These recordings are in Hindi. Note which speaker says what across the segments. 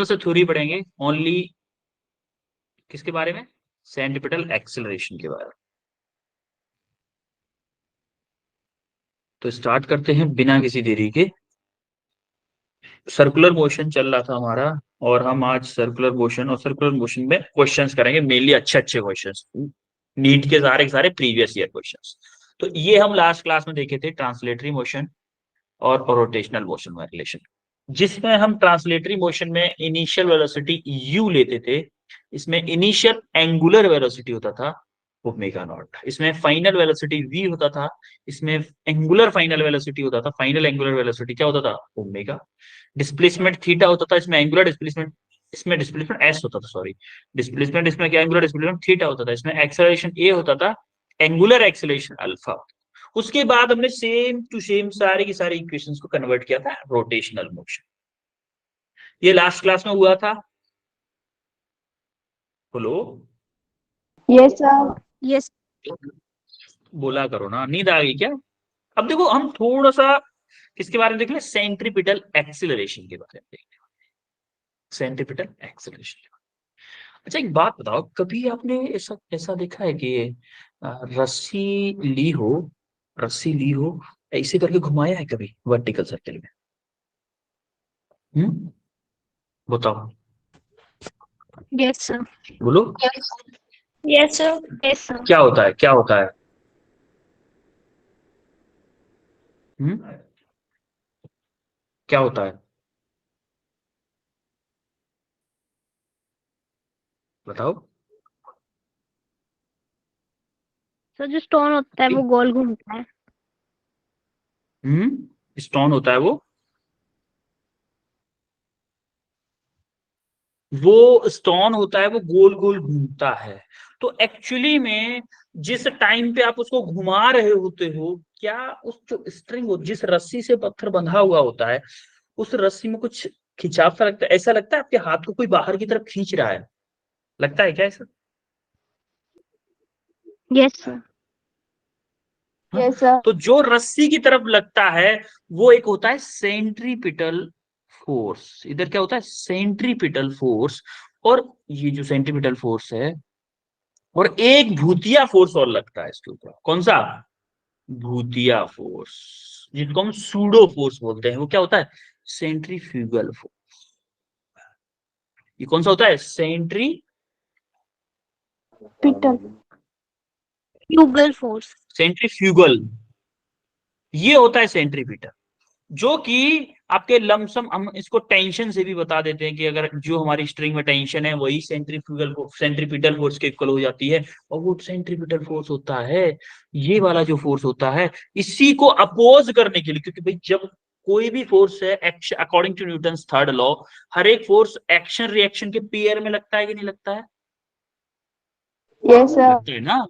Speaker 1: से थ्योरी पढ़ेंगे ओनली किसके बारे में? सेंट्रीपिटल एक्सेलरेशन के बारे में। तो स्टार्ट करते हैं बिना किसी देरी के। सर्कुलर मोशन चल रहा था हमारा, और हम आज सर्कुलर मोशन और सर्कुलर मोशन में क्वेश्चंस करेंगे, मेनली अच्छे अच्छे क्वेश्चंस, नीट के सारे प्रीवियस ईयर क्वेश्चंस। तो ये हम लास्ट क्लास में देखे थे, ट्रांसलेटरी मोशन और रोटेशनल मोशन में रिलेशन, जिसमें हम ट्रांसलेटरी मोशन में इनिशियल वेलोसिटी u लेते थे, इसमें इनिशियल एंगुलर वेलोसिटी होता था ओमेगा नॉट, इसमें फाइनल वेलोसिटी v होता था, इसमें एंगुलर फाइनल वेलोसिटी होता था, फाइनल एंगुलर वेलोसिटी क्या होता था? ओमेगा। डिस्प्लेसमेंट थीटा होता था, इसमें एंगुलर डिस्प्लेसमेंट, इसमें डिस्प्लेसमेंट s होता था, सॉरी डिस्प्लेसमेंट, इसमें क्या एंगुलर डिस्प्लेसमेंट थीटा होता था, इसमें एक्सेलरेशन a होता था, एंगुलर एक्सेलरेशन अल्फा। उसके बाद हमने सेम टू सेम सारे की सारी इक्वेशंस को कन्वर्ट किया था रोटेशनल मोशन। ये लास्ट क्लास में हुआ था। बोलो
Speaker 2: यस सर।
Speaker 3: यस।
Speaker 1: बोला करो ना, नींद आ गई क्या? अब देखो हम थोड़ा सा किसके बारे में देख ले, सेंट्रीपिटल एक्सिलरेशन के बारे में देख ले, सेंट्रीपिटल एक्सिलरेशन। अच्छा एक बात बताओ, कभी आपने ऐसा ऐसा देखा है कि रस्सी ली हो, रस्सी ली हो, ऐसे करके घुमाया है कभी वर्टिकल सर्किल में? बताओ,
Speaker 3: यस सर।
Speaker 1: बोलो
Speaker 3: यस सर। Yes sir.
Speaker 1: क्या होता है, क्या होता है? हम्म क्या होता है बताओ।
Speaker 3: सर जो स्टोन होता है वो गोल घूमता है।
Speaker 1: स्टोन होता है वो स्टोन होता है, वो गोल गोल घूमता है। तो एक्चुअली में जिस टाइम पे आप उसको घुमा रहे होते हो, क्या उस जो स्ट्रिंग हो, जिस रस्सी से पत्थर बंधा हुआ होता है, उस रस्सी में कुछ खिंचाव सा लगता है? ऐसा लगता है आपके हाथ को कोई बाहर की तरफ खींच रहा है? लगता है क्या ऐसा?
Speaker 3: Yes sir.
Speaker 1: हाँ?
Speaker 2: Yes sir.
Speaker 1: तो जो रस्सी की तरफ लगता है वो एक होता है सेंट्रीपिटल फोर्स। इधर क्या होता है? Centripetal force. और ये जो सेंट्रीपिटल फोर्स है, और एक भूतिया फोर्स और लगता है इसके ऊपर। कौन सा? भूतिया फोर्स, जिसको हम सूडो फोर्स बोलते हैं। वो क्या होता है? Centrifugal force. ये कौन सा होता है?
Speaker 2: पीटल।
Speaker 3: Fugal force.
Speaker 1: सेंट्रीफ्यूगल। ये होता है सेंट्रीपिटल, जो कि आपके लमसम, हम इसको टेंशन से भी बता देते हैं कि अगर जो हमारी स्ट्रिंग में टेंशन है वही सेंट्रीफ्यूगल सेंट्रीपिटल फोर्स के इक्वल हो जाती है। और वो सेंट्रीपिटल फोर्स होता है, ये वाला जो फोर्स होता है, इसी को अपोज करने के लिए, क्योंकि भाई जब कोई भी फोर्स है, according to Newton's third law, हर एक फोर्स एक्शन रिएक्शन के पेयर में लगता है कि नहीं लगता है?
Speaker 2: Yes sir.
Speaker 1: लगता है ना।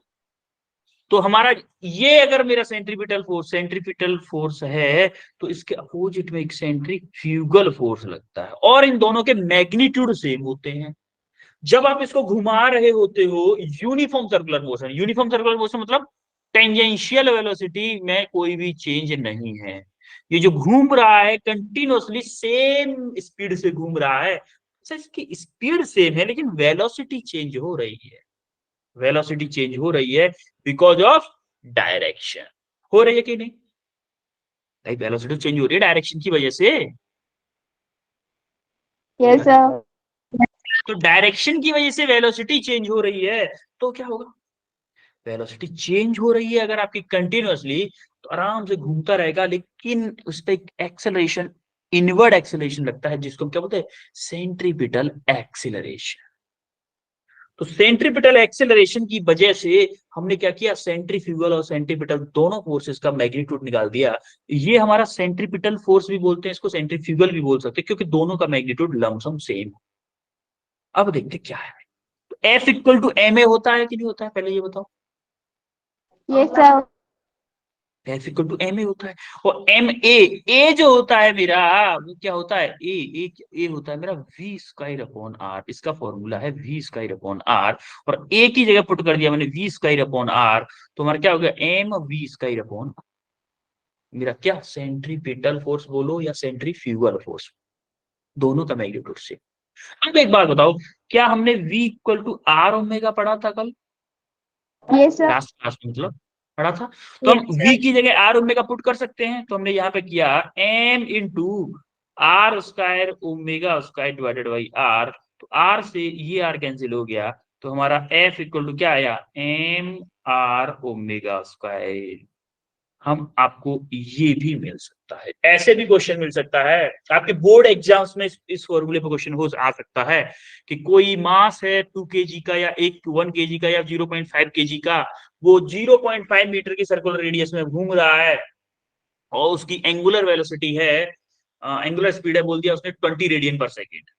Speaker 1: तो हमारा ये, अगर मेरा सेंट्रीपिटल फोर्स है, तो इसके अपोजिट में एक सेंट्रीफ्यूगल फोर्स लगता है, और इन दोनों के मैग्नीट्यूड सेम होते हैं। जब आप इसको घुमा रहे होते हो, यूनिफॉर्म सर्कुलर मोशन मतलब टेंजेंशियल वेलोसिटी में कोई भी चेंज नहीं है। ये जो घूम रहा है कंटिन्यूअसली सेम स्पीड से घूम रहा है। इसकी स्पीड सेम है लेकिन वेलोसिटी चेंज हो रही है, वेलोसिटी चेंज हो रही है बिकॉज ऑफ डायरेक्शन। हो रही है कि नहीं भाई? वेलोसिटी चेंज हो रही है डायरेक्शन की वजह से।
Speaker 2: Yes sir.
Speaker 1: तो डायरेक्शन की वजह से वेलोसिटी चेंज हो रही है, तो क्या होगा? वेलोसिटी चेंज हो रही है अगर आपकी कंटिन्यूअसली, तो आराम से घूमता रहेगा, लेकिन उस पर एक्सेलरेशन, इनवर्ड एक्सेलरेशन लगता है, जिसको क्या बोलते हैं? Centripetal acceleration. तो सेंट्रीपिटल एक्सेलरेशन की वजह से हमने क्या किया? सेंट्रीफ्यूगल और सेंट्रीपिटल दोनों फोर्सेस का मैग्नीट्यूड निकाल दिया। ये हमारा सेंट्रीपिटल फोर्स भी बोलते हैं, इसको सेंट्रीफ्यूगल भी बोल सकते हैं, क्योंकि दोनों का मैग्नीट्यूड लमसम सेम। अब देखते क्या है। तो F equal to M A होता है कि नहीं होता है, पहले ये बताओ।
Speaker 2: Yes sir.
Speaker 1: F equal to M A होता है। और ए जो होता है मेरा, वो क्या होता है? ए होता है मेरा वी स्क्वायर अपॉन आर। इसका फॉर्मूला है वी स्क्वायर अपॉन आर, और ए की जगह पुट कर दिया मैंने वी स्क्वायर अपॉन आर, तो हमारा क्या हो गया? एम वी स्क्वायर अपॉन मेरा क्या? सेंट्रीपिटल फोर्स बोलो या सेंट्रीफ्यूगल फोर्स, दोनों का मैग्नीट्यूड से। अब एक बात बताओ, क्या हमने v equal to R omega पढ़ा था कल?
Speaker 2: Yes, sir.
Speaker 1: लास्ट क्लास में मतलब पढ़ा था। तो हम
Speaker 3: Yes, sir.
Speaker 1: v की जगह आर ओमेगा पुट कर सकते हैं। तो हमने यहाँ पे किया m into R square omega square divided by R. तो आर से ये आर कैंसिल हो गया, तो हमारा f इक्वल टू क्या आया, एम आर ओमेगा स्क्वायर। हम आपको ये भी मिल सकता है, ऐसे भी क्वेश्चन मिल सकता है आपके बोर्ड एग्जाम्स में। इस फॉर्मूले पर क्वेश्चन हो आ सकता है कि कोई मास है 2 kg का या 1 kg का या 0.5 kg का, वो 0.5 मीटर की सर्कुलर रेडियस में घूम रहा है और उसकी एंगुलर वेलोसिटी है, एंगुलर स्पीड है बोल दिया उसने 20 रेडियन पर सेकेंड।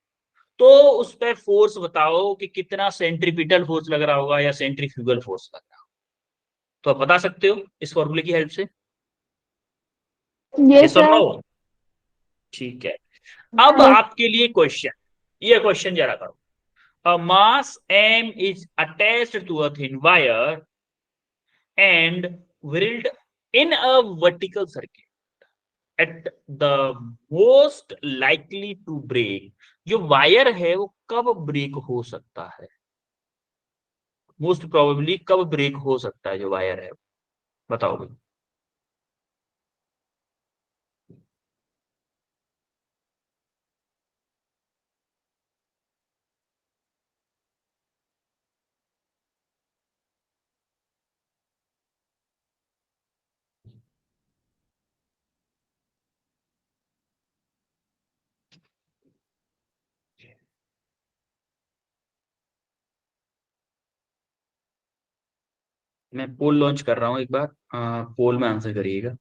Speaker 1: तो उस पर फोर्स बताओ कि कितना सेंट्रीपिटल फोर्स लग रहा होगा या सेंट्रीफ्यूगल फोर्स लग रहा होगा। तो आप बता सकते हो इस फॉर्मूले की हेल्प से,
Speaker 2: Yes,
Speaker 1: यस और नो?
Speaker 2: sir.
Speaker 1: ठीक है। अब
Speaker 2: Yes.
Speaker 1: आपके लिए क्वेश्चन, ये क्वेश्चन जरा करो। A mass m is attached to a thin wire and whirled in a vertical circuit at the most likely to break। जो वायर है वो कब ब्रेक हो सकता है, मोस्ट प्रोबेबली कब ब्रेक हो सकता है जो वायर है, बताओ भाई। मैं पोल लॉन्च कर रहा हूं एक बार, पोल में आंसर करिएगा।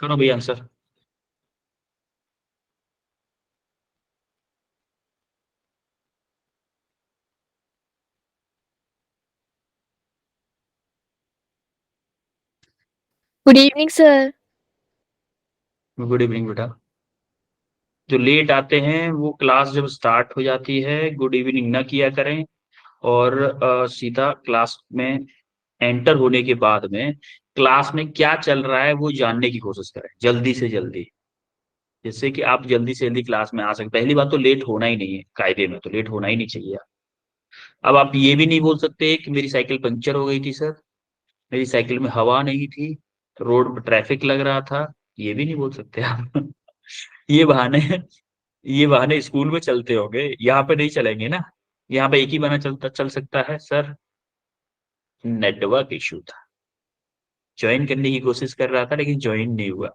Speaker 1: करो भाई answer.
Speaker 3: Good evening, sir.
Speaker 1: Good evening बेटा। जो लेट आते हैं वो क्लास जब स्टार्ट हो जाती है गुड इवनिंग ना किया करें, और सीधा क्लास में एंटर होने के बाद में क्लास में क्या चल रहा है वो जानने की कोशिश करें जल्दी से जल्दी, जिससे कि आप जल्दी से जल्दी क्लास में आ सकें। पहली बात तो लेट होना ही नहीं है, कायदे में तो लेट होना ही नहीं चाहिए। अब आप ये भी नहीं बोल सकते कि मेरी साइकिल पंक्चर हो गई थी सर, मेरी साइकिल में हवा नहीं थी, रोड पर ट्रैफिक लग रहा था, ये भी नहीं बोल सकते आप। ये बहाने, ये बहाने स्कूल में चलते होंगे, यहाँ पे नहीं चलेंगे ना। यहाँ पे एक ही बहाना चल सकता है सर, नेटवर्क इशू था, ज्वाइन करने की कोशिश कर रहा था लेकिन ज्वाइन नहीं हुआ।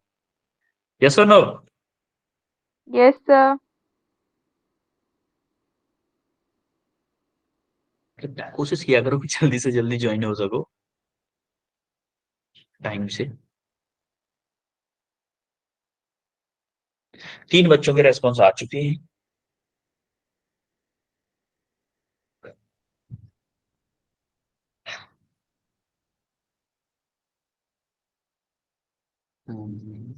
Speaker 1: यस और नो?
Speaker 2: Yes, sir.
Speaker 1: कोशिश किया करो कि जल्दी से जल्दी ज्वाइन हो सको टाइम से। 3 बच्चों के रेस्पॉन्स आ चुके हैं। हम्म।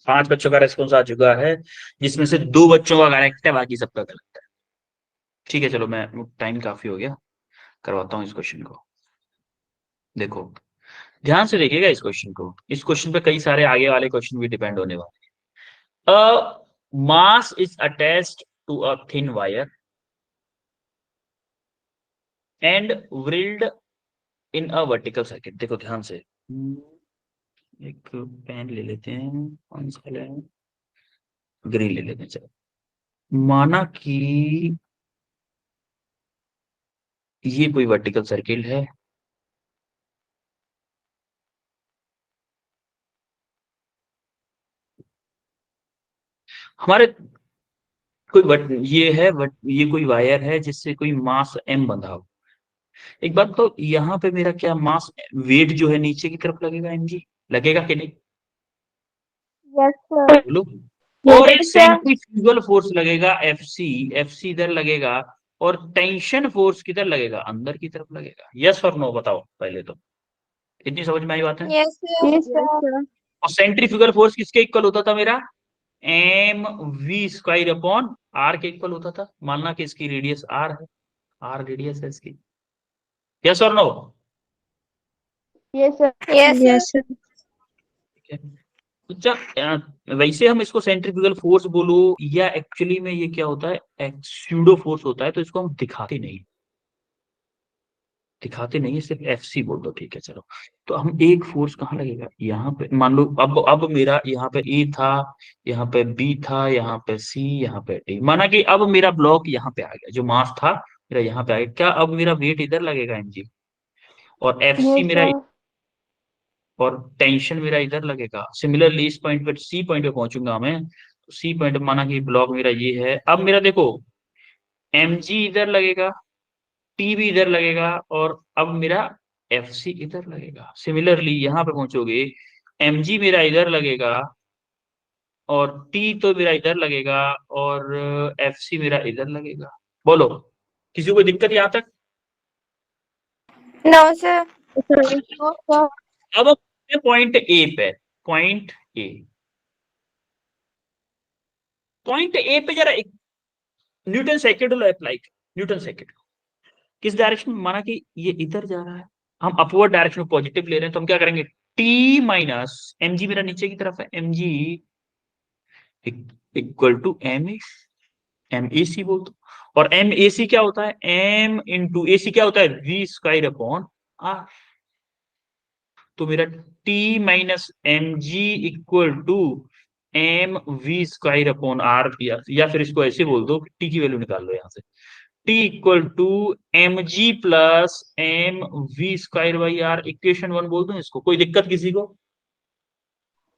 Speaker 1: 5 बच्चों का रेस्पॉन्स आ चुका है, जिसमें से 2 बच्चों का करेक्ट है, बाकी सबका गलत है। ठीक है चलो, मैं टाइम काफी हो गया, करवाता हूँ इस क्वेश्चन को। देखो ध्यान से देखिएगा इस क्वेश्चन को, इस क्वेश्चन पे कई सारे आगे वाले क्वेश्चन भी डिपेंड होने वाले हैं। Mass is attached to a thin wire and whirled in a vertical circuit. देखो ध्यान से, एक पेन ले लेते हैं, कौन सा लें? ग्रीन ले लेते हैं। चलो, माना कि ये कोई वर्टिकल सर्किल है, हमारे कोई ये है ये कोई वायर है जिससे कोई मास m बंधा हो। एक बात तो, यहाँ पे मेरा क्या मास वेट जो है नीचे की तरफ लगेगा, mg लगेगा कि नहीं,
Speaker 2: Yes, sir.
Speaker 1: बोलो। और एक
Speaker 2: Yes, sir.
Speaker 1: सेंट्रीफ्यूगल फोर्स लगेगा एफसी, एफसी इधर लगेगा, और टेंशन फोर्स किधर लगेगा, अंदर की तरफ लगेगा। यस और नो बताओ पहले तो, इतनी समझ में आई बात है।
Speaker 2: Yes, sir. Yes,
Speaker 3: Yes,
Speaker 2: sir.
Speaker 3: sir.
Speaker 1: और सेंट्रीफ्यूगल फोर्स किसके इक्वल होता था मेरा, M we square upon R के इक्वल होता था। मानना कि इसकी रेडियस आर है, आर रेडियस है इसकी। यस और no.
Speaker 2: Yes, sir. Yes, sir.
Speaker 3: Yes, sir.
Speaker 1: ठीक है। अच्छा, वैसे हम इसको सेंट्रीफ्यूगल फोर्स बोलो या एक्चुअली में ये क्या होता है, एक्सूडो फोर्स होता है, तो इसको हम दिखाते नहीं है, सिर्फ एफसी बोल दो, ठीक है चलो। तो हम एक फोर्स कहाँ लगेगा, यहाँ पे मान लो, अब मेरा यहाँ पे ए था, यहाँ पे बी था, यहाँ पे सी, यहाँ पे डी। माना कि अब मेरा ब्लॉक यहाँ पे आ गया, जो मास था मेरा यहाँ पे आ गया, क्या अब मेरा वेट इधर लगेगा mg, और एफसी
Speaker 2: Yes,
Speaker 1: मेरा,
Speaker 2: sir.
Speaker 1: और टेंशन मेरा इधर लगेगा। सिमिलरली इस पॉइंट पे, सी पॉइंट पे पहुंचूंगा मैं, तो सी पॉइंट माना कि ब्लॉक मेरा ये है। अब मेरा देखो, mg इधर लगेगा, टी भी इधर लगेगा, और अब मेरा एफ सी इधर लगेगा। सिमिलरली यहाँ पे पहुंचोगे, एम जी मेरा इधर लगेगा, और टी तो मेरा इधर लगेगा, और एफ सी मेरा इधर लगेगा। बोलो, किसी को दिक्कत यहाँ तक।
Speaker 2: No, sir.
Speaker 3: Sir.
Speaker 2: No, sir.
Speaker 1: अब पॉइंट ए पे, पॉइंट ए, पॉइंट ए पे जरा एक न्यूटन सेकेंड लॉ अप्लाई कर। न्यूटन सेकेंड किस डायरेक्शन में, माना कि ये इधर जा रहा है, हम अपवर्ड डायरेक्शन में पॉजिटिव ले रहे हैं, तो हम क्या करेंगे, टी माइनस एम जी मेरा नीचे की तरफ है, M ji equal to M A C बोल दो। और एम ए सी क्या होता है, एम इंटू ए सी क्या होता है, वी स्क्वायर अपॉन आर। तो मेरा T minus M G equal to M we square upon R, या फिर इसको ऐसे बोल दो, टी की वैल्यू निकाल लो यहाँ से, T equal to M G plus M we square by R. Equation 1 बोल दो इसको, कोई दिक्कत किसी को।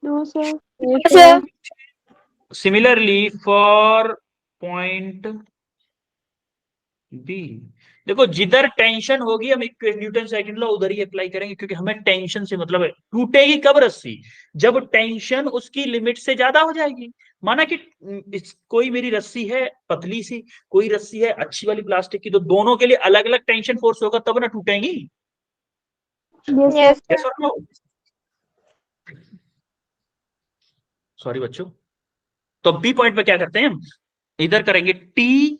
Speaker 2: No, sir.
Speaker 3: Yes,
Speaker 2: Yes,
Speaker 3: sir.
Speaker 2: sir.
Speaker 1: Similarly for point B, देखो जिधर टेंशन होगी हम न्यूटन सेकंड लॉ उधर ही अप्लाई करेंगे, क्योंकि हमें टेंशन से मतलब है। टूटेगी कब रस्सी, जब टेंशन उसकी लिमिट से ज्यादा हो जाएगी। माना कि कोई मेरी रस्सी है पतली सी, कोई रस्सी है अच्छी वाली प्लास्टिक की, तो दोनों के लिए अलग अलग टेंशन फोर्स होगा, तब ना टूटेंगी।
Speaker 2: Yes, sir.
Speaker 1: यस और नो। सॉरी बच्चों। तो बी पॉइंट पे क्या करते हैं हम, इधर करेंगे टी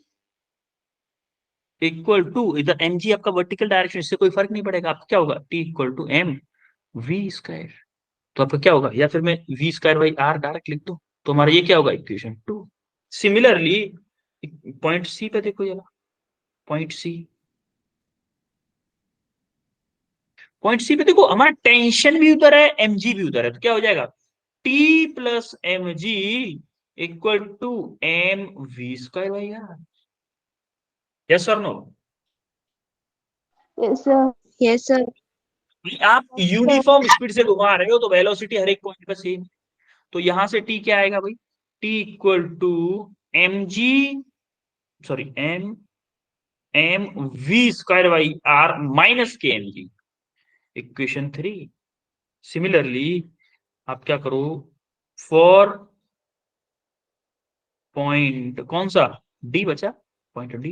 Speaker 1: इक्वल टू, इधर एम जी आपका वर्टिकल डायरेक्शन, इससे कोई फर्क नहीं पड़ेगा। आपका क्या होगा, T equal to M we square. तो आपका क्या होगा, या फिर मैं V square by R direct लिख दूं, तो हमारा ये क्या होगा, इक्वेशन 2। सिमिलरली पॉइंट सी पे देखो जरा, पॉइंट सी, पॉइंट सी पे देखो, हमारा टेंशन भी उधर है, एमजी भी उधर है, तो क्या हो जाएगा, T plus M G equal to M we square by R. Yes और no.
Speaker 2: Yes, sir. Yes, sir.
Speaker 1: आप
Speaker 2: Yes, sir.
Speaker 1: यूनिफॉर्म स्पीड से घुमा रहे हो, तो वेलोसिटी हर एक पॉइंट पर सेम। तो यहां से टी क्या आएगा भाई, T equal to M G, sorry M M we square by R minus के एम जी। इक्वेशन 3। सिमिलरली आप क्या करो, फॉर पॉइंट कौन सा, डी बचा, पॉइंट डी,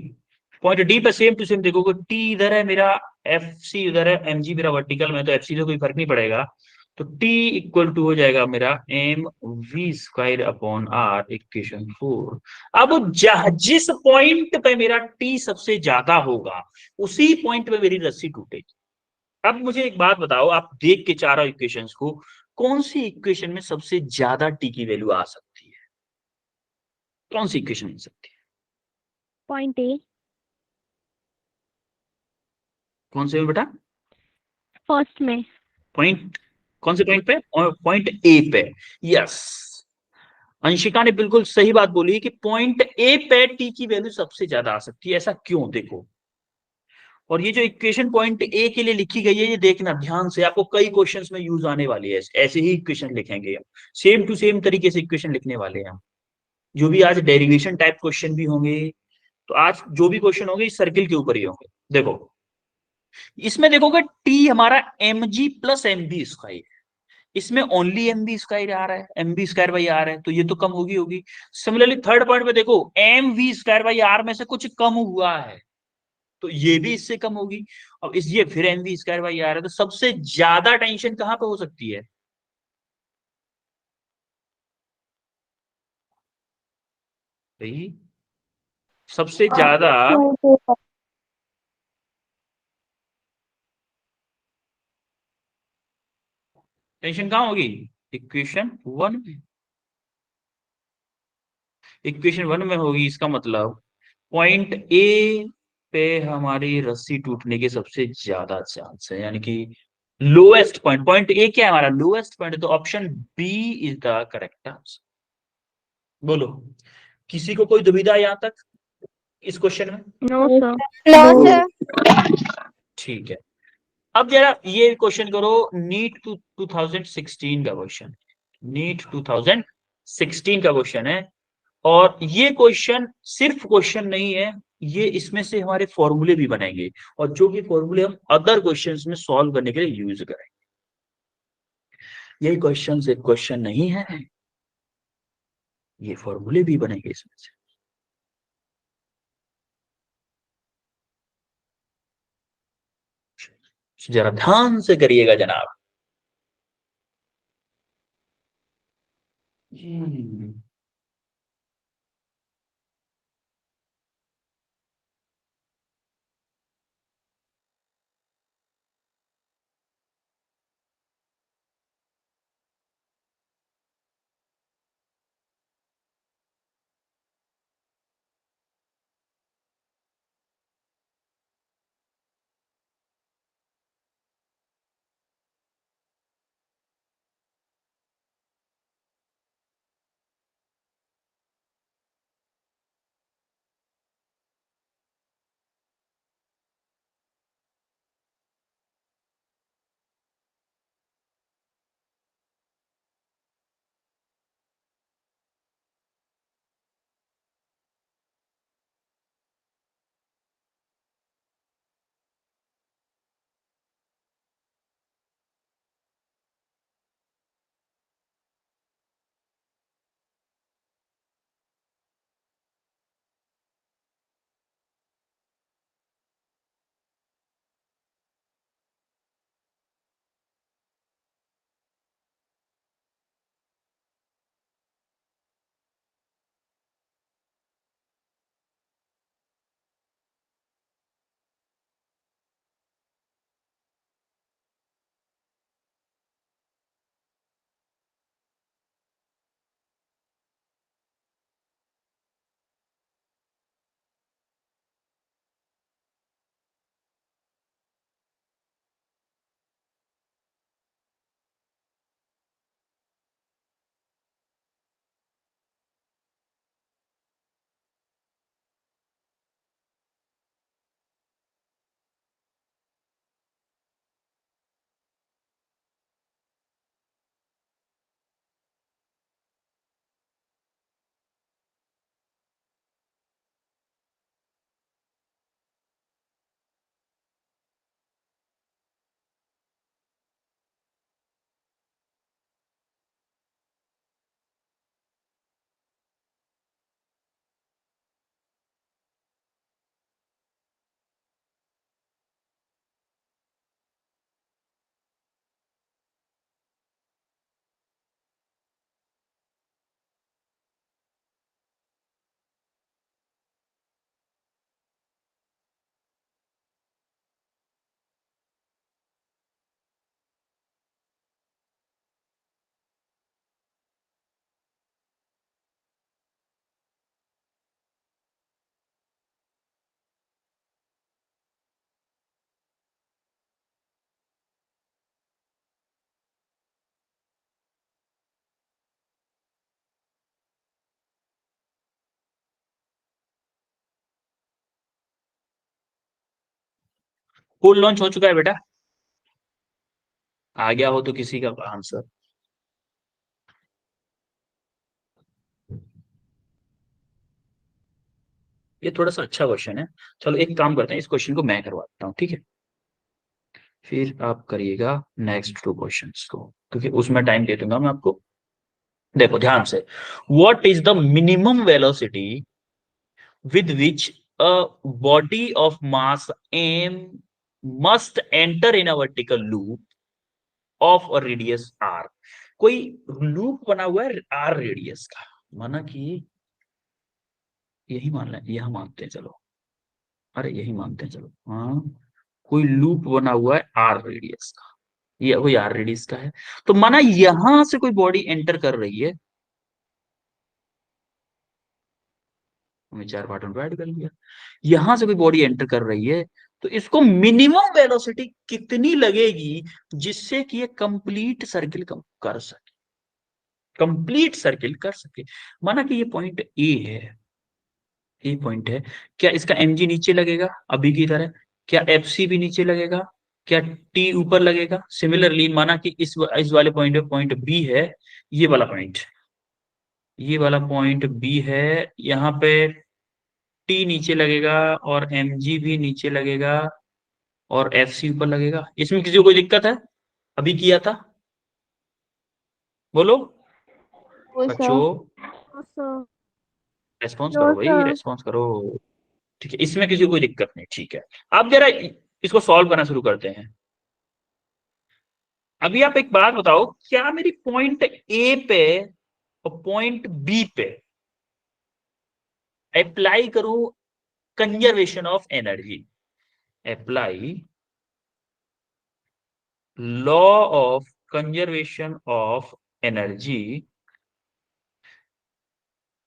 Speaker 1: पॉइंट डी पे सेम टू सेम देखोगे, टी इधर है मेरा, एफ सी इधर है, एम जी मेरा वर्टिकल में, तो एफ सी से कोई फर्क नहीं पड़ेगा। तो टी इक्वल टू हो जाएगा मेरा M we square upon R, equation 4। अब जिस पॉइंट पे मेरा टी सबसे ज्यादा होगा, उसी पॉइंट पे मेरी रस्सी टूटेगी। अब मुझे एक बात बताओ, आप देख के चारों इक्वेशंस को, कौन सी इक्वेशन में सबसे ज्यादा टी की वैल्यू आ सकती है, कौन सी इक्वेशन मिल सकती है,
Speaker 3: Point A.
Speaker 1: कौन से में बेटा,
Speaker 3: First में.
Speaker 1: पॉइंट, कौन से पॉइंट पे, और पॉइंट ए पे। यस, अंशिका ने बिल्कुल सही बात बोली कि पॉइंट ए पे टी की वैल्यू सबसे ज्यादा आ सकती है। ऐसा क्यों, देखो। और ये जो इक्वेशन पॉइंट ए के लिए लिखी गई है, ये देखना ध्यान से, आपको कई क्वेश्चंस में यूज आने वाली है। ऐसे ही इक्वेशन लिखेंगे हम, सेम टू सेम तरीके से इक्वेशन लिखने वाले हैं हम। जो भी आज डेरिवेशन टाइप क्वेश्चन भी होंगे, तो आज जो भी क्वेश्चन होंगे इस सर्किल के ऊपर ही होंगे। देखो, इसमें देखोगे टी हमारा M G plus M B square, इसमें ओनली एम बी स्क्वायर आ रहा है, M B square by R है, तो ये तो कम होगी। सिमिलरली थर्ड पॉइंट पे देखो, M we square by R में से कुछ कम हुआ है, तो ये भी इससे कम होगी। अब इस ये फिर M we square by R है, तो सबसे ज्यादा टेंशन कहां पे हो सकती है भाई? सबसे ज्यादा टेंशन कहां होगी? इक्वेशन वन में। इक्वेशन वन में होगी, इसका मतलब पॉइंट ए पे हमारी रस्सी टूटने के सबसे ज्यादा चांस है, यानी कि लोएस्ट पॉइंट। पॉइंट ए क्या है हमारा? लोएस्ट पॉइंट, तो option B is the correct answer. बोलो, किसी को कोई दुविधा यहां तक इस क्वेश्चन में?
Speaker 3: No sir.
Speaker 2: No
Speaker 4: no
Speaker 2: sir.
Speaker 4: Sir.
Speaker 1: ठीक है। अब जरा ये क्वेश्चन करो, नीट 2016 का क्वेश्चन, नीट 2016 का क्वेश्चन है। और ये क्वेश्चन सिर्फ क्वेश्चन नहीं है, ये इसमें से हमारे फॉर्मूले भी बनेंगे, और जो भी फॉर्मूले हम अदर क्वेश्चंस में सॉल्व करने के लिए यूज करेंगे। यही क्वेश्चन एक क्वेश्चन नहीं है, ये फॉर्मूले भी बनेंगे इसमें से। जरा ध्यान से करिएगा जनाब। फुल लॉन्च हो चुका है बेटा? आ गया हो तो किसी का आंसर। ये थोड़ा सा अच्छा क्वेश्चन है। चलो एक काम करते हैं, इस क्वेश्चन को मैं करवाता हूँ, ठीक है? फिर आप करिएगा नेक्स्ट 2 क्वेश्चंस को, क्योंकि उसमें टाइम दे दूंगा मैं आपको। देखो ध्यान से, what is the minimum velocity with which a body of mass m must enter in a vertical loop of a radius r? कोई लूप बना हुआ है r रेडियस का, माना कि यही मान लें, यह मानते हैं चलो, अरे यही मानते हैं चलो, हाँ कोई लूप बना हुआ है r रेडियस का, ये कोई r रेडियस का है, तो माना यहां से कोई बॉडी एंटर कर रही है, हमने 4 पार्ट में डिवाइड कर लिया, यहां से कोई बॉडी एंटर कर रही है, तो इसको मिनिमम वेलोसिटी कितनी लगेगी जिससे कि ये कंप्लीट सर्किल कर सके, कंप्लीट सर्किल कर सके। माना कि ये पॉइंट ए है, ए पॉइंट है, क्या इसका mg नीचे लगेगा अभी की तरह? क्या fc भी नीचे लगेगा? क्या t ऊपर लगेगा? सिमिलरली माना कि इस वाले पॉइंट पे पॉइंट बी है, ये वाला पॉइंट, ये वाला पॉइंट बी है, यहाँ पे टी नीचे लगेगा और mg भी नीचे लगेगा और fc ऊपर लगेगा। इसमें किसी को कोई दिक्कत है? अभी किया था, बोलो
Speaker 2: No,
Speaker 1: बच्चों,
Speaker 2: sir.
Speaker 1: रेस्पॉन्स
Speaker 2: No,
Speaker 1: करो भाई,
Speaker 2: sir.
Speaker 1: रेस्पॉन्स करो। ठीक है, इसमें किसी को कोई दिक्कत नहीं, ठीक है। आप जरा इसको सॉल्व करना शुरू करते हैं। अभी आप एक बात बताओ, क्या मेरी पॉइंट ए पे और पॉइंट बी पे अप्लाई करूं conservation of energy, apply law of conservation of energy,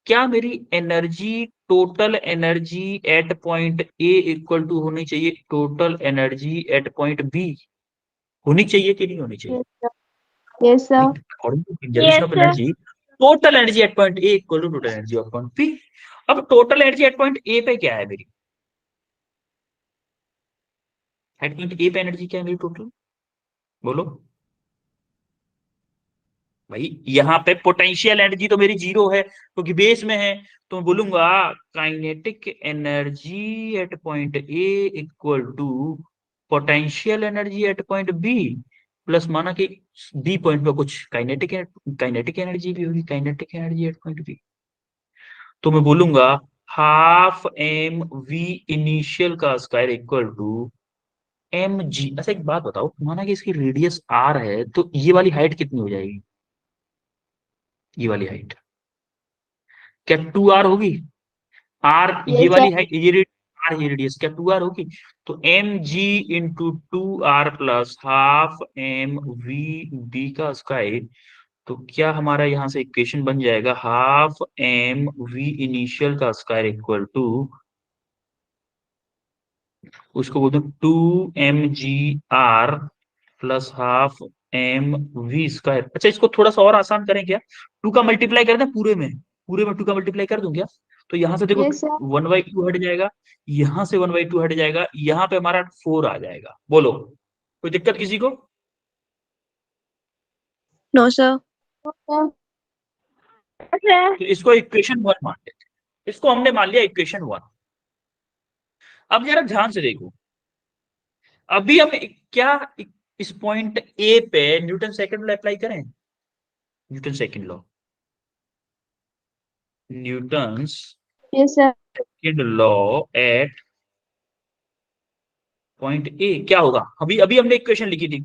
Speaker 1: क्या मेरी energy, total energy at point A equal to होनी चाहिए total energy at point B? होनी चाहिए कि नहीं होनी चाहिए?
Speaker 2: Yes, sir. Yes, sir.
Speaker 1: According to conservation
Speaker 3: Yes,
Speaker 1: of
Speaker 3: sir.
Speaker 1: Energy, total energy at point A equal to total energy of point B. अब total energy at point A पे क्या है मेरी? एट पॉइंट ए पे एनर्जी क्या है मेरी टोटल, बोलो भाई। यहाँ पे पोटेंशियल एनर्जी तो मेरी 0 है क्योंकि बेस में है, तो मैं बोलूंगा kinetic energy at point A equal to potential energy at point B, plus माना कि बी पॉइंट पे कुछ काइनेटिक एनर्जी भी होगी, kinetic energy at point B, तो मैं बोलूंगा हाफ एम वी इनिशियल का square equal to M g. अच्छा एक बात बताओ, माना कि इसकी रेडियस आर है, तो ये वाली हाइट कितनी हो जाएगी? ये वाली हाइट क्या 2r होगी? आर ये
Speaker 2: Yes, sir.
Speaker 1: वाली हाइट, ये आर ये रेडियस क्या 2r होगी? तो m g into 2r plus half m v B का स्क्वायर, तो क्या हमारा यहां से इक्वेशन बन जाएगा हाफ एम वी इनिशियल का स्क्वायर इक्वल टू, उसको बोलते हैं 2mgr plus half m we square. अच्छा इसको थोड़ा सा और आसान करें क्या, 2 का मल्टीप्लाई कर दें पूरे में, पूरे में 2 का मल्टीप्लाई कर दूं क्या? तो यहां से देखो
Speaker 2: Yes, sir.
Speaker 1: 1/2 हट जाएगा, यहां से 1/2 हट जाएगा, यहाँ पे हमारा 4 आ जाएगा। बोलो कोई दिक्कत किसी को?
Speaker 2: No, sir. No, sir.
Speaker 3: Yes,
Speaker 1: तो इसको इक्वेशन 1 मान लेते हैं, इसको हमने मान लिया इक्वेशन 1। अब जरा ध्यान से देखो, अभी हम क्या इस पॉइंट ए पे न्यूटन सेकंड लॉ अप्लाई करें? Newton second law, Newton's
Speaker 2: Yes, sir.
Speaker 1: Second law at point A क्या होगा? अभी अभी हमने इक्वेशन लिखी थी,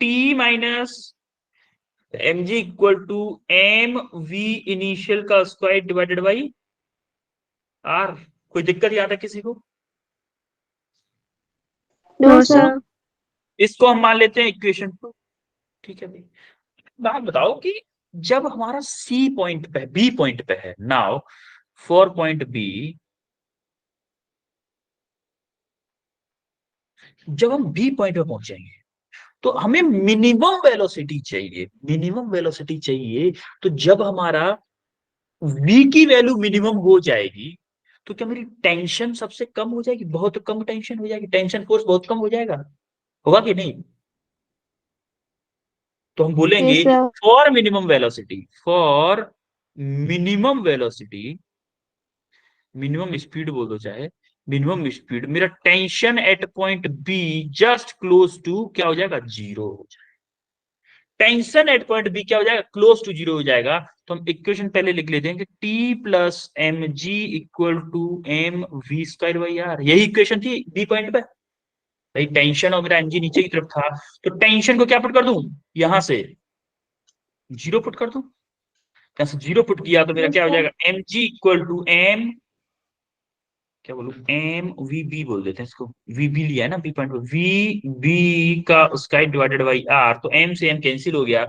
Speaker 1: T minus M G equal to M v initial का स्क्वायर डिवाइडेड बाई आर। कोई दिक्कत याद है किसी को?
Speaker 2: No,
Speaker 3: no,
Speaker 2: sir.
Speaker 3: sir.
Speaker 1: इसको हम मान लेते हैं इक्वेशन 2, ठीक है भाई। बात बताओ कि जब हमारा सी पॉइंट पे बी पॉइंट पे है, नाउ फॉर पॉइंट बी, जब हम बी पॉइंट पे पहुंचेंगे तो हमें मिनिमम वेलोसिटी चाहिए, मिनिमम वेलोसिटी चाहिए। तो जब हमारा v की वैल्यू मिनिमम हो जाएगी, तो क्या मेरी टेंशन सबसे कम हो जाएगी, बहुत कम टेंशन हो जाएगी, टेंशन फोर्स बहुत कम हो जाएगा, होगा कि नहीं? तो हम बोलेंगे
Speaker 2: Yes, sir.
Speaker 1: For minimum velocity, for minimum velocity, minimum speed बोल दो चाहे, मिनिमम स्पीड, मेरा tension at point B just close to क्या हो जाएगा, जीरो हो जाएगा। टेंशन एट पॉइंट बी क्या हो जाएगा, क्लोज टू जीरो हो जाएगा। तो हम इक्वेशन पहले लिख लेते हैं कि T plus M G equal to M we square by R, यही इक्वेशन थी बी पॉइंट पे। भाई टेंशन और मेरा एम जी नीचे की तरफ था, तो टेंशन को क्या पुट कर दूं, यहां से जीरो पुट कर दूं, यहां से जीरो पुट किया तो मेरा
Speaker 2: Yes,
Speaker 1: क्या हो
Speaker 2: sir.
Speaker 1: जाएगा, m ji equal to m, क्या बोलूं, एम वी बी बोल देते हैं इसको, वी बी लिया है ना बी पॉइंट, वी बी का स्क्वायर डिवाइडेड बाई आर, तो एम से एम कैंसिल हो गया।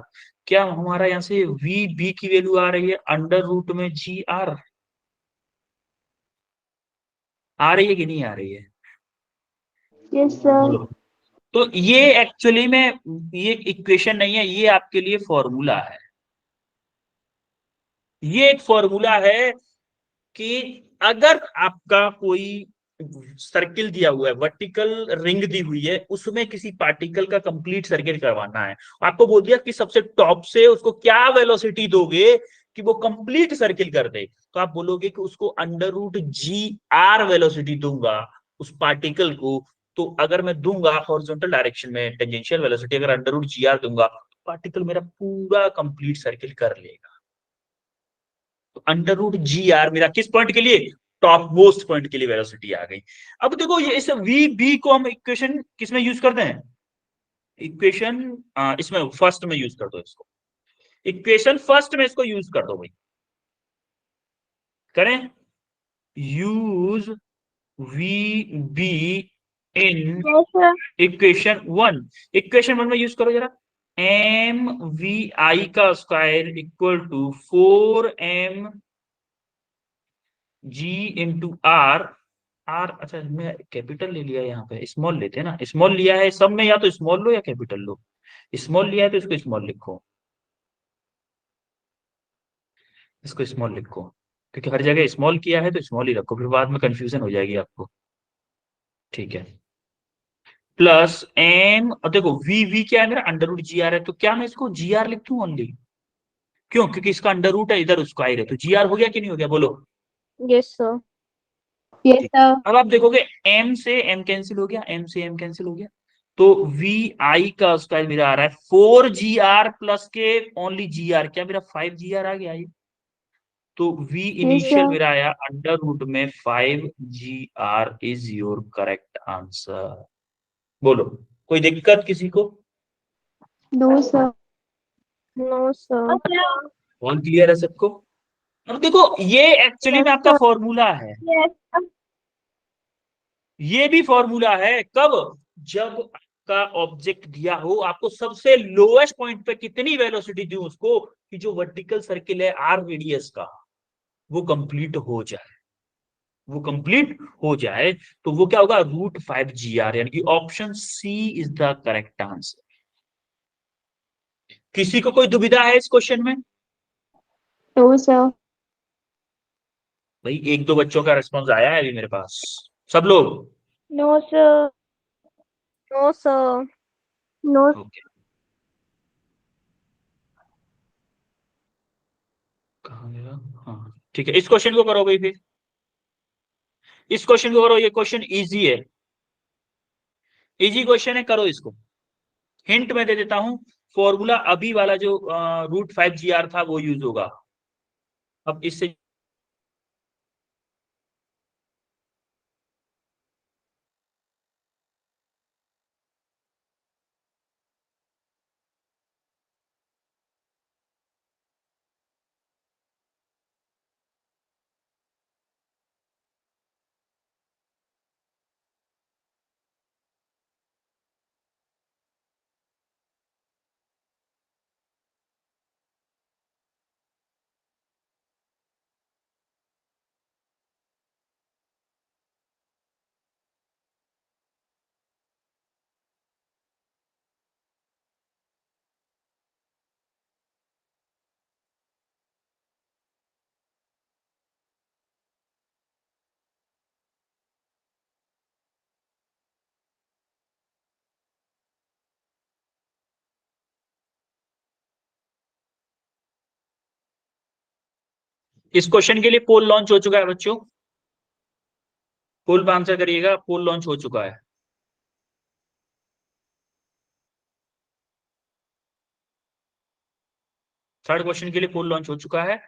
Speaker 1: क्या हमारा यहाँ से वी बी की वैल्यू आ रही है अंडर रूट में जी आर, आ रही है कि नहीं आ रही है,
Speaker 2: Yes, sir.
Speaker 1: बोलो। तो ये एक्चुअली में ये इक्वेशन नहीं है, ये आपके लिए फॉर्मूला है, ये एक फॉर्मूला है कि अगर आपका कोई सर्किल दिया हुआ है, वर्टिकल रिंग दी हुई है, उसमें किसी पार्टिकल का कंप्लीट सर्किल करवाना है, आपको बोल दिया कि सबसे टॉप से उसको क्या वेलोसिटी दोगे कि वो कंप्लीट सर्किल कर दे, तो आप बोलोगे कि उसको under root g R velocity दूंगा उस पार्टिकल को। तो अगर मैं दूंगा हॉरिजॉन्टल डायरेक्शन में टेंजेंशियल वेलोसिटी, अगर अंडर रूट जी आर दूंगा, पार्टिकल मेरा पूरा कंप्लीट सर्किल कर लेगा। तो अंडर रूट जी आर मेरा किस पॉइंट के लिए, टॉप मोस्ट पॉइंट के लिए वेलोसिटी आ गई। अब देखो ये इस वी बी को हम इक्वेशन किसमें यूज करते हैं, इक्वेशन इसमें फर्स्ट में यूज कर दो इसको, इक्वेशन फर्स्ट में इसको यूज कर दो भाई, करें, use v B in
Speaker 2: Yes, sir.
Speaker 1: Equation one, equation one में यूज करो जरा, एम वी आई का square equal to 4m g into R, R अच्छा मैं कैपिटल ले लिया, यहाँ पे स्मॉल लेते हैं ना, स्मॉल लिया है सब में, या तो स्मॉल लो या कैपिटल लो, स्मॉल लिया है तो इसको स्मॉल लिखो, इसको स्मॉल लिखो, क्योंकि हर जगह स्मॉल किया है तो स्मॉल ही रखो, फिर बाद में कंफ्यूजन हो जाएगी आपको, ठीक है। प्लस एम, और देखो वी वी क्या है मेरा, अंडर रूट जी आर है, तो क्या मैं इसको जी आर लिख दूं ओनली, क्यों, क्योंकि इसका अंडर रूट है, इधर स्क्वायर है, तो जी आर हो गया कि नहीं हो गया, बोलो।
Speaker 3: Yes, sir.
Speaker 2: Yes,
Speaker 1: ठीक,
Speaker 2: sir.
Speaker 1: अब आप देखोगे एम से एम कैंसिल हो गया, एम से एम कैंसिल हो गया, तो वी आई का स्क्वायर मेरा आ रहा है 4 GR प्लस के ओनली जी आर, क्या मेरा 5 GR आ गया ये, तो वी
Speaker 2: Yes,
Speaker 1: इनिशियल
Speaker 2: sir.
Speaker 1: मेरा आया अंडर रूट में 5 GR is your correct answer. बोलो, कोई दिक्कत किसी को,
Speaker 2: No, sir.
Speaker 3: No, sir.
Speaker 1: All clear है सबको? अब देखो ये एक्चुअली
Speaker 2: Yes,
Speaker 1: में आपका
Speaker 2: sir.
Speaker 1: फॉर्मूला है,
Speaker 2: Yes, sir.
Speaker 1: ये भी फॉर्मूला है, कब, जब का ऑब्जेक्ट दिया हो, आपको सबसे लोएस्ट पॉइंट पे कितनी वेलोसिटी दूं उसको कि जो वर्टिकल सर्किल है आर रेडियस का वो कंप्लीट हो जाए, वो कंप्लीट हो जाए, तो वो क्या होगा, √5 GR, यानी कि option C is the correct answer. किसी को कोई दुविधा है इस क्वेश्चन में?
Speaker 2: No, sir.
Speaker 1: भाई एक दो बच्चों का रिस्पॉन्स आया है अभी मेरे पास, सब लोग,
Speaker 2: No, sir.
Speaker 3: No, sir.
Speaker 2: No.
Speaker 1: Okay, कहाँ गया, हाँ ठीक है, इस क्वेश्चन को करो भाई, फिर इस क्वेश्चन को करो, ये क्वेश्चन इजी है, इजी क्वेश्चन है, करो इसको। हिंट मैं दे देता हूं, फॉर्मूला अभी वाला जो √5 GR था वो यूज होगा, अब इससे इस क्वेश्चन के लिए पोल लॉन्च हो चुका है बच्चों, पोल पे आंसर करिएगा, पोल लॉन्च हो चुका है। थर्ड क्वेश्चन के लिए पोल लॉन्च हो चुका है।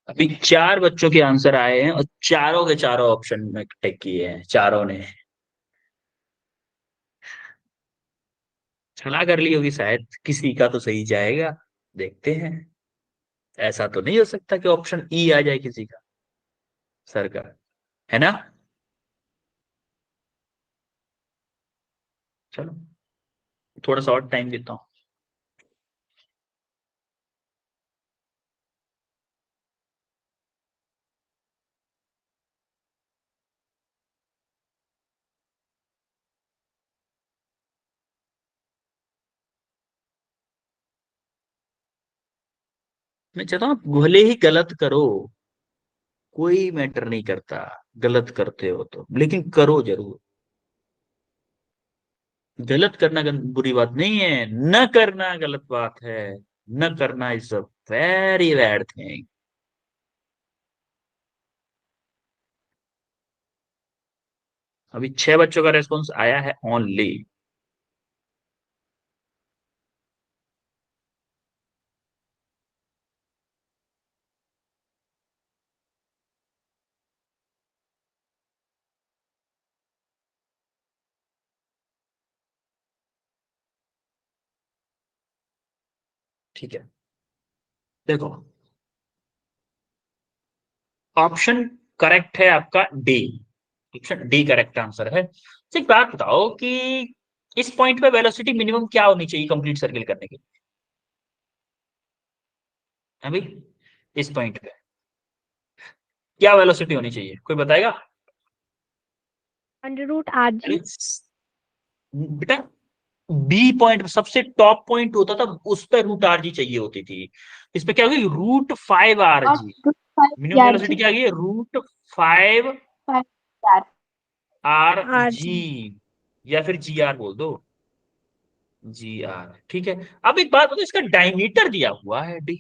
Speaker 1: अभी 4 बच्चों के आंसर आए हैं और चारों के चारों ऑप्शन में टिक किए हैं चारों ने। सलाह कर ली होगी शायद, किसी का तो सही जाएगा, देखते हैं। ऐसा तो नहीं हो सकता कि ऑप्शन ई आ जाए किसी का, सर का, है ना। चलो थोड़ा सा और टाइम देता हूँ। मैं चाहता हूँ भले ही गलत करो, कोई मैटर नहीं करता, गलत करते हो तो, लेकिन करो जरूर। गलत करना बुरी बात नहीं है, न करना गलत बात है। न करना is a very bad thing. अभी 6 बच्चों का रेस्पॉन्स आया है ओनली। ठीक है, देखो ऑप्शन करेक्ट है आपका D. Option D correct answer है। तो एक बात बताओ कि इस पॉइंट पे वेलोसिटी मिनिमम क्या होनी चाहिए कंप्लीट सर्किल करने के लिए। अभी इस पॉइंट पे क्या वेलोसिटी होनी चाहिए, कोई बताएगा?
Speaker 3: Under root R g.
Speaker 1: अरे बेटा, बी पॉइंट सबसे टॉप पॉइंट होता था, उस पर रूट आर जी चाहिए होती थी। इस पे क्या होगी, रूट 5 आर
Speaker 2: और
Speaker 1: G.
Speaker 2: Root five
Speaker 1: minimum
Speaker 2: R
Speaker 1: velocity
Speaker 2: G,
Speaker 1: क्या आ गई है, root 5
Speaker 2: five R.
Speaker 1: R
Speaker 3: R
Speaker 1: G,
Speaker 3: G.
Speaker 1: या फिर जी आर बोल दो, जी आर, ठीक है। अब एक बात बताओ, इसका डायमीटर दिया हुआ है डी,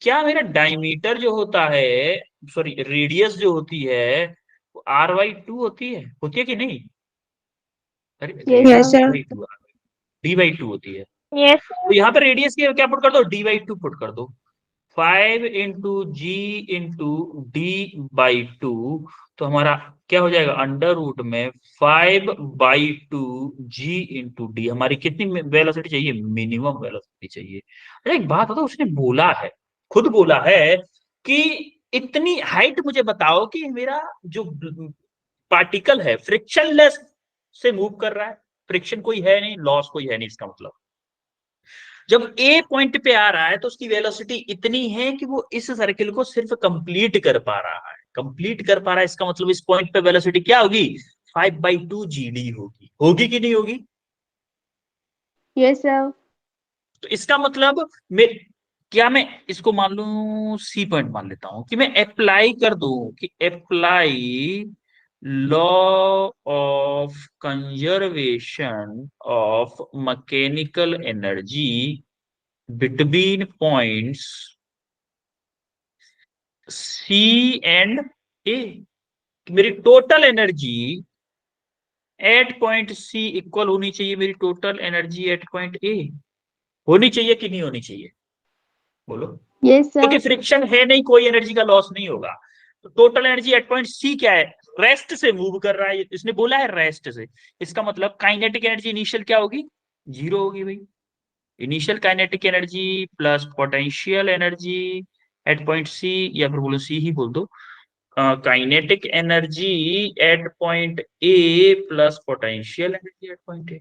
Speaker 1: क्या मेरा डायमीटर जो होता है, सॉरी रेडियस जो होती है, वो R/2 होती है कि नहीं? अरे
Speaker 2: yes
Speaker 1: radius
Speaker 2: sir.
Speaker 1: D/2, D/2 होती है।
Speaker 3: यस
Speaker 1: तो यहाँ पे रेडियस की क्या पुट कर दो, D/2 पुट कर दो। 5 इंटू जी इंटू D/2, तो हमारा क्या हो जाएगा, अंडर रूट में 5/2 जी इंटू डी। हमारी कितनी वेलोसिटी चाहिए, मिनिमम वेलोसिटी चाहिए। अच्छा एक बात बताओ, उसने बोला है, खुद बोला है कि इतनी हाइट मुझे बताओ कि मेरा जो पार्टिकल है फ्रिक्शनलेस से मूव कर रहा है, फ्रिक्शन कोई है नहीं, लॉस कोई है नहीं, इसका मतलब जब ए पॉइंट पे आ रहा है तो उसकी वेलोसिटी इतनी है कि वो इस सर्किल को सिर्फ कंप्लीट कर पा रहा है, कंप्लीट कर पा रहा है, इसका मतलब इस पॉइंट पे वेलोसिटी क्या होगी, 5/2 जी डी होगी, होगी कि नहीं होगी?
Speaker 2: Yes sir.
Speaker 1: तो इसका मतलब मैं, क्या मैं इसको मान लू सी पॉइंट मान लेता हूं कि मैं अप्लाई कर दूं कि apply law of conservation of mechanical energy between points C and A. मेरी total energy at point C equal होनी चाहिए मेरी total energy at point A, होनी चाहिए कि नहीं होनी चाहिए, बोलो?
Speaker 2: यस
Speaker 1: क्योंकि
Speaker 2: सर।
Speaker 1: फ्रिक्शन है नहीं, कोई एनर्जी का लॉस नहीं होगा। तो total energy at point C क्या है, रेस्ट से मूव कर रहा है, इसने बोला है रेस्ट से, इसका मतलब काइनेटिक एनर्जी इनिशियल क्या होगी, जीरो होगी भाई। Initial kinetic energy plus potential energy at point C, या फिर बोलो सी ही बोल दो, kinetic energy at point A plus potential energy at point A.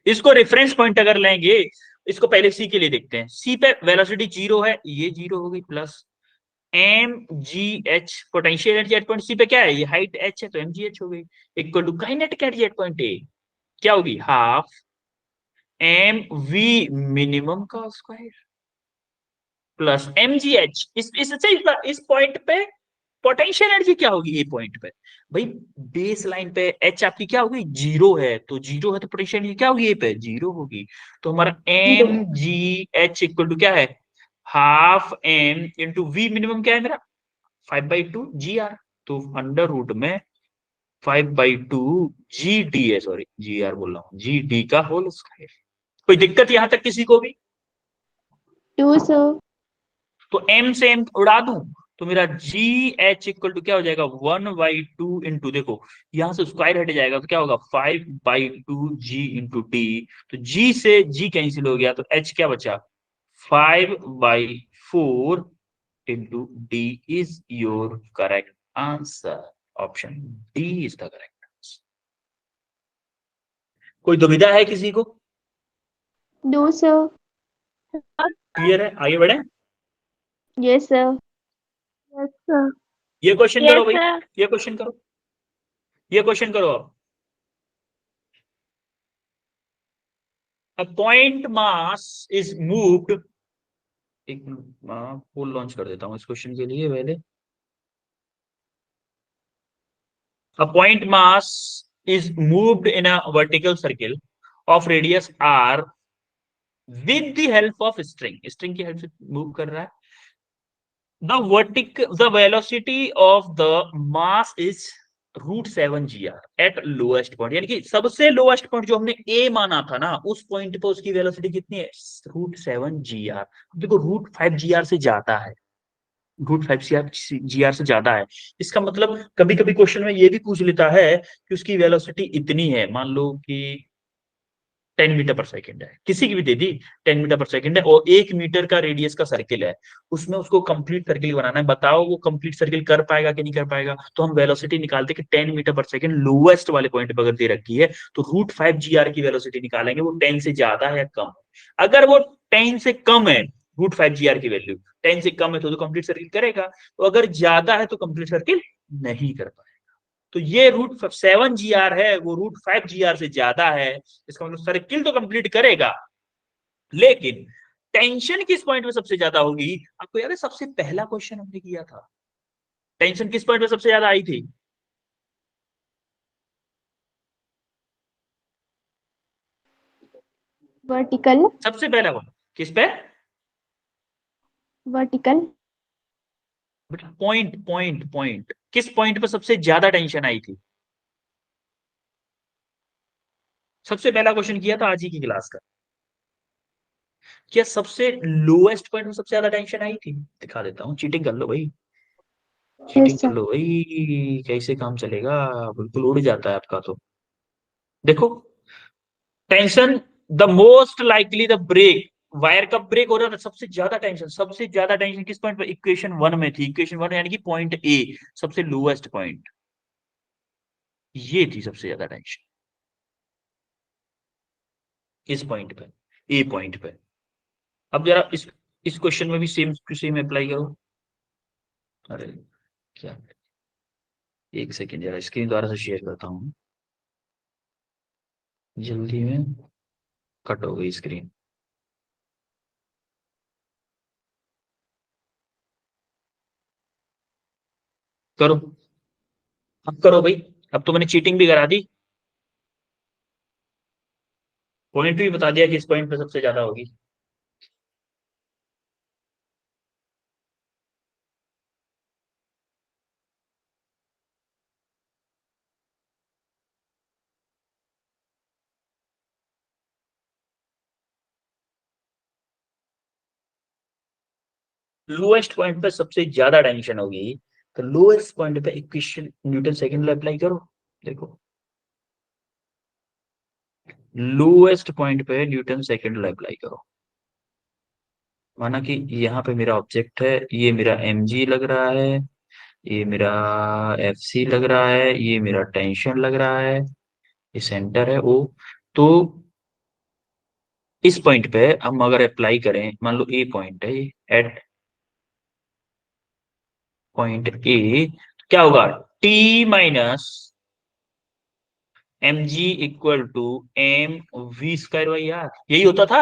Speaker 1: इसको रेफरेंस पॉइंट अगर लेंगे, इसको पहले सी के लिए देखते हैं, सी पे वेलोसिटी जीरो है, ये जीरो हो गई, plus M g h, potential energy at point C पे क्या है, ये हाइट एच है तो एम जी एच हो गई, equal to kinetic energy at point A क्या होगी, हाफ एम वी मिनिमम का square plus M g h. इस पॉइंट पे पोटेंशियल एनर्जी क्या होगी, ए पॉइंट पे भाई, बेस लाइन पे एच आपकी क्या होगी, जीरो है, तो जीरो है तो पोटेंशियल एनर्जी क्या होगी, ए पे जीरो होगी। तो हमारा
Speaker 2: zero.
Speaker 1: M g h equal to क्या है, half m into v minimum क्या है मेरा, 5/2 जी आर। तो अंडर रूट में 5/2 जी डी है, सॉरी जी आर बोल रहा हूँ, जी डी का होल स्क्वायर। कोई दिक्कत यहां तक किसी को भी?
Speaker 2: टू सर।
Speaker 1: तो एम से एम उड़ा दूं, तो मेरा जी एच इक्वल टू क्या हो जाएगा, 1/2 इंटू, देखो यहां से स्क्वायर हट जाएगा तो क्या होगा, 5/2 जी इंटू डी। तो जी से जी कैंसिल हो गया, तो एच क्या बचा, 5/4 into D is your correct answer. Option D is the correct answer. कोई दुविधा है किसी को?
Speaker 2: No sir.
Speaker 1: क्लियर है, आगे बढ़े।
Speaker 2: Yes sir. Yes sir.
Speaker 1: ये क्वेश्चन करो
Speaker 3: यस
Speaker 1: भाई,
Speaker 3: सर।
Speaker 1: ये क्वेश्चन करो, ये क्वेश्चन करो आप। A point mass is moved, एक पोल लॉन्च कर देता हूं इस क्वेश्चन के लिए पहले। A point mass is moved in a vertical circle of radius r with the help of string, string की हेल्प से मूव कर रहा है। The velocity of the mass is √7 g eight lowest point, यानी कि सबसे लोएस्ट पॉइंट जो हमने ए माना था ना, उस पॉइंट पे उसकी वेलोसिटी कितनी है, √7 g। देखो √5 g से ज्यादा है, √5 g से ज्यादा है। इसका मतलब कभी कभी क्वेश्चन में ये भी पूछ लेता है कि उसकी वेलोसिटी इतनी है, मान लो कि 10 मीटर पर सेकंड है, किसी की भी दे दी, 10 मीटर पर सेकंड है, और 1 मीटर का रेडियस का सर्किल है, उसमें उसको कंप्लीट सर्किल बनाना है, बताओ वो कंप्लीट सर्किल कर पाएगा कि नहीं कर पाएगा। तो हम वेलोसिटी निकालते कि 10 मीटर पर सेकंड लोएस्ट वाले पॉइंट पर अगर दे रखी है, तो √5 g की वेलोसिटी निकालेंगे, वो 10 से ज्यादा है या कम। अगर वो 10 से कम है √5 GR की वैल्यू 10 से कम है तो कंप्लीट सर्किल करेगा, तो अगर ज्यादा है तो कंप्लीट सर्किल नहीं कर पाएगा। तो ये √7 GR है, वो √5 GR से ज्यादा है, इसका मतलब सर्किल तो कंप्लीट करेगा, लेकिन टेंशन किस पॉइंट में सबसे ज्यादा होगी? आपको याद है सबसे पहला क्वेश्चन हमने किया था, टेंशन किस पॉइंट में सबसे ज्यादा आई थी?
Speaker 2: वर्टिकल।
Speaker 1: सबसे पहला कौन, किस पे?
Speaker 2: वर्टिकल।
Speaker 1: बेटा पॉइंट पॉइंट पॉइंट, किस पॉइंट पे सबसे ज्यादा टेंशन आई थी? सबसे पहला क्वेश्चन किया था आज ही की क्लास का, क्या सबसे लोएस्ट पॉइंट में सबसे ज्यादा टेंशन आई थी? दिखा देता हूँ, चीटिंग कर लो भाई, चीटिंग
Speaker 2: यस
Speaker 1: कर
Speaker 2: सर।
Speaker 1: लो भाई, कैसे काम चलेगा, बिल्कुल उड़ जाता है आपका। तो देखो, tension the most likely the break, wire का ब्रेक हो रहा था, सबसे ज्यादा टेंशन किस पॉइंट पे? इक्वेशन 1 में थी, इक्वेशन 1 यानी कि पॉइंट ए, सबसे लोएस्ट पॉइंट, ये थी सबसे ज्यादा टेंशन इस पॉइंट पे, ए पॉइंट पे। अब जरा इस क्वेश्चन में भी सेम टू सेम अप्लाई करो। अरे क्या, एक सेकेंड जरा स्क्रीन द्वारा से शेयर करता हूँ, जल्दी में कट हो गई स्क्रीन। करो, अब करो भाई, अब तो मैंने चीटिंग भी करा दी, पॉइंट भी बता दिया कि इस पॉइंट पे सबसे ज्यादा होगी। लोएस्ट पॉइंट पे सबसे ज्यादा टेंशन होगी, तो लोएस्ट पॉइंट पे equation Newton second law apply करो। देखो, लोएस्ट पॉइंट पे न्यूटन सेकंड लॉ अप्लाई करो। माना कि यहाँ पे मेरा ऑब्जेक्ट है, ये मेरा mg लग रहा है, ये मेरा fc लग रहा है, ये मेरा टेंशन लग रहा है, ये सेंटर है O। तो इस पॉइंट पे हम अगर अप्लाई करें, मान लो ए पॉइंट है, एट पॉइंट ए, क्या होगा? T minus mg equal to mv²/r, यही होता था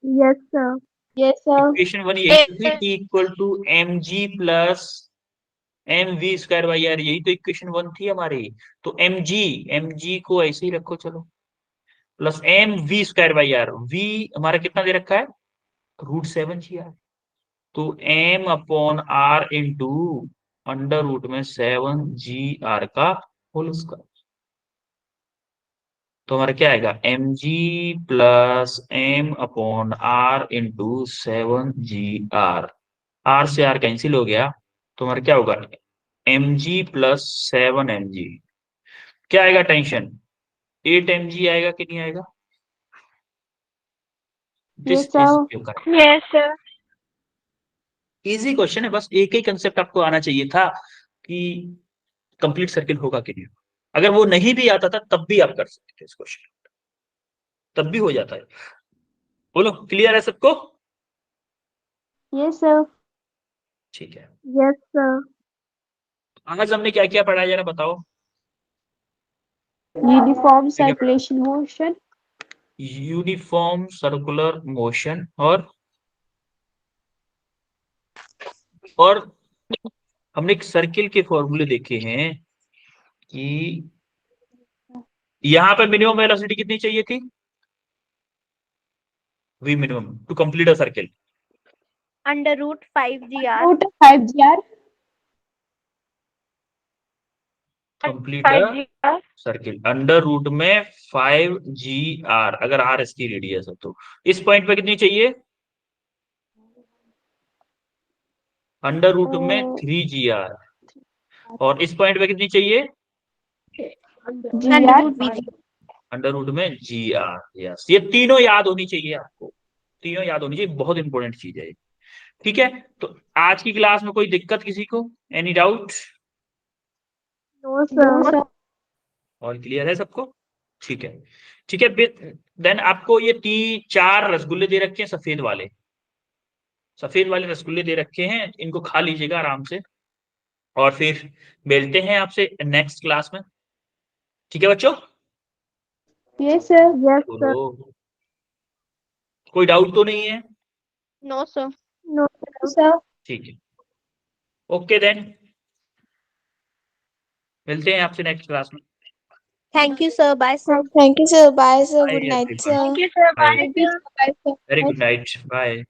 Speaker 3: yes sir.
Speaker 2: Yes sir.
Speaker 1: Equation 1, यही तो थी, T equal to mg plus mv²/r, यही तो इक्वेशन 1 थी हमारी। तो mg को ऐसे ही रखो चलो, प्लस mv²/r, v हमारा कितना दे रखा है? √7 GR। तो m upon r into under root में 7 GR का होल स्क्वायर। तो हमारा क्या आएगा? mg plus m upon r into 7 GR, r से r कैंसिल हो गया, तो हमारा क्या होगा? mg plus 7 mg। क्या आएगा टेंशन? 8 mg आएगा कि नहीं आएगा? This
Speaker 2: yes
Speaker 1: is
Speaker 2: sir.
Speaker 1: Your correct.
Speaker 3: Yes sir.
Speaker 1: Easy question है, बस एक ही कंसेप्ट आपको आना चाहिए था कि कंप्लीट सर्किल होगा कि नहीं। अगर वो नहीं भी आता था तब भी आप कर सकते थे इस क्वेश्चन, तब भी हो जाता है। बोलो, क्लियर है सबको?
Speaker 2: Yes sir.
Speaker 1: ठीक है,
Speaker 3: यस सर।
Speaker 1: आज हमने क्या क्या पढ़ा जरा बताओ।
Speaker 2: यूनिफॉर्म
Speaker 1: क्या क्या पढ़ा?
Speaker 2: Circulation motion.
Speaker 1: Uniform circular motion, और हमने एक सर्किल के फॉर्मूले देखे हैं कि यहाँ पे मिनिमम वेलोसिटी कितनी चाहिए थी? V minimum to complete a circle,
Speaker 3: √5 GR।
Speaker 2: √5 GR।
Speaker 1: Complete a
Speaker 3: 5 GR।
Speaker 1: Circle under root में 5 GR, अगर R इसकी रेडियस है तो। इस पॉइंट पे कितनी चाहिए? अंडर रूट में 3 GR, और इस पॉइंट पे कितनी चाहिए?
Speaker 2: GR।
Speaker 1: अंडर रूट में GR। यस, ये तीनों याद होनी चाहिए आपको, तीनों याद होनी चाहिए, बहुत इंपॉर्टेंट चीज है। ठीक है, तो आज की क्लास में कोई दिक्कत किसी को? Any doubt?
Speaker 3: No
Speaker 2: no
Speaker 3: sir.
Speaker 2: Sir.
Speaker 1: और क्लियर है सबको? ठीक है, ठीक है। देन आपको ये 4 रसगुल्ले दे रखे हैं, सफेद वाले रसगुल्ले दे रखे हैं, इनको खा लीजिएगा आराम से, और फिर मिलते हैं आपसे नेक्स्ट क्लास में। ठीक है बच्चों?
Speaker 2: Yes, sir.
Speaker 3: Yes, sir.
Speaker 1: तो कोई डाउट तो नहीं है?
Speaker 3: No, sir.
Speaker 2: No, sir.
Speaker 1: ठीक है, ओके देन, मिलते हैं आपसे नेक्स्ट क्लास में।
Speaker 3: Thank you, sir. Bye, sir.
Speaker 2: Thank you, sir. Bye, sir.
Speaker 1: Bye,
Speaker 2: Good night,
Speaker 1: everyone.
Speaker 2: sir.
Speaker 3: Thank you, sir.
Speaker 1: Bye.
Speaker 3: Bye,
Speaker 2: Thank you,
Speaker 3: sir.
Speaker 2: sir. Bye, sir.
Speaker 1: Very
Speaker 2: Bye,
Speaker 1: good night. Bye.